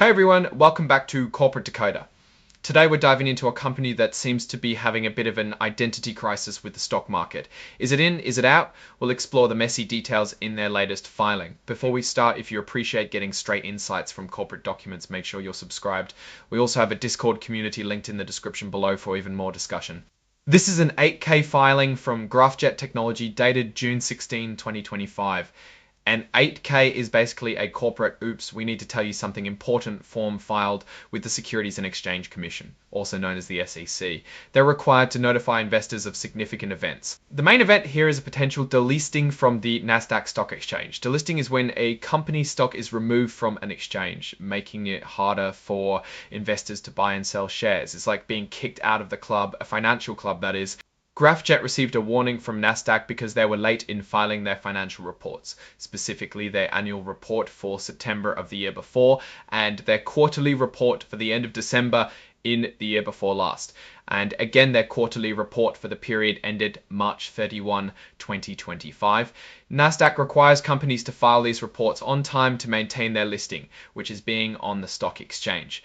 Hey everyone, welcome back to Corporate Decoder. Today we're diving into a company that seems to be having a bit of an identity crisis with the stock market. Is it in? Is it out? We'll explore the messy details in their latest filing. Before we start, if you appreciate getting straight insights from corporate documents, make sure you're subscribed. We also have a Discord community linked in the description below for even more discussion. This is an 8K filing from Graphjet Technology dated June 16, 2025. And 8K is basically a corporate oops, we need to tell you something important form filed with the Securities and Exchange Commission, also known as the SEC. They're required to notify investors of significant events. The main event here is a potential delisting from the Nasdaq Stock Exchange. Delisting is when a company's stock is removed from an exchange, making it harder for investors to buy and sell shares. It's like being kicked out of the club, a financial club that is. Graphjet received a warning from Nasdaq because they were late in filing their financial reports, specifically their annual report for September of the year before and their quarterly report for the end of December in the year before last. And again, their quarterly report for the period ended March 31, 2025. Nasdaq requires companies to file these reports on time to maintain their listing, which is being on the stock exchange.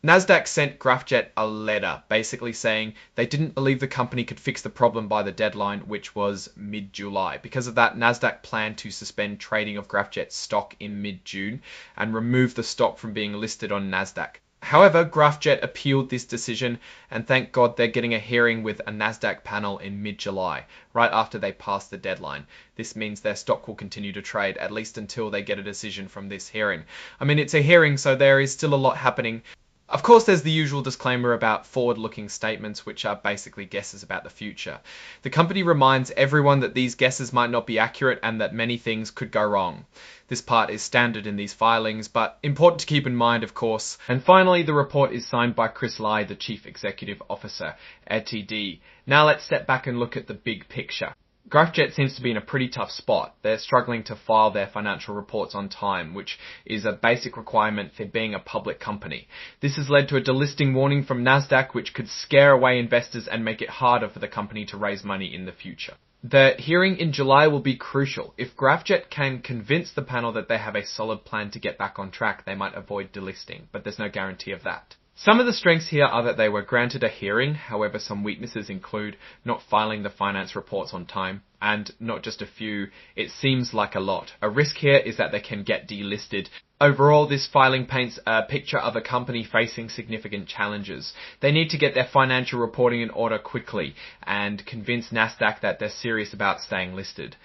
Nasdaq sent Graphjet a letter basically saying they didn't believe the company could fix the problem by the deadline, which was mid-July. Because of that, Nasdaq planned to suspend trading of Graphjet stock in mid-June and remove the stock from being listed on Nasdaq. However, Graphjet appealed this decision, and thank God they're getting a hearing with a Nasdaq panel in mid-July, right after they pass the deadline. This means their stock will continue to trade, at least until they get a decision from this hearing. I mean, it's a hearing, so there is still a lot happening. Of course, there's the usual disclaimer about forward-looking statements, which are basically guesses about the future. The company reminds everyone that these guesses might not be accurate and that many things could go wrong. This part is standard in these filings, but important to keep in mind, of course. And finally, the report is signed by Chris Lai, the Chief Executive Officer, Ltd. Now let's step back and look at the big picture. Graphjet seems to be in a pretty tough spot. They're struggling to file their financial reports on time, which is a basic requirement for being a public company. This has led to a delisting warning from Nasdaq, which could scare away investors and make it harder for the company to raise money in the future. The hearing in July will be crucial. If Graphjet can convince the panel that they have a solid plan to get back on track, they might avoid delisting, but there's no guarantee of that. Some of the strengths here are that they were granted a hearing, however some weaknesses include not filing the finance reports on time, and not just a few, it seems like a lot. A risk here is that they can get delisted. Overall, this filing paints a picture of a company facing significant challenges. They need to get their financial reporting in order quickly and convince Nasdaq that they're serious about staying listed.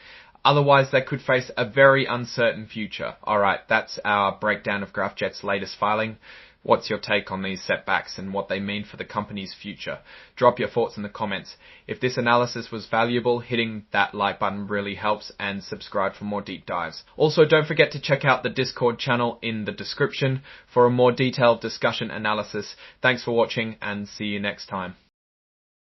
Otherwise, they could face a very uncertain future. Alright, that's our breakdown of Graphjet's latest filing. What's your take on these setbacks and what they mean for the company's future? Drop your thoughts in the comments. If this analysis was valuable, hitting that like button really helps, and subscribe for more deep dives. Also, don't forget to check out the Discord channel in the description for a more detailed discussion analysis. Thanks for watching and see you next time.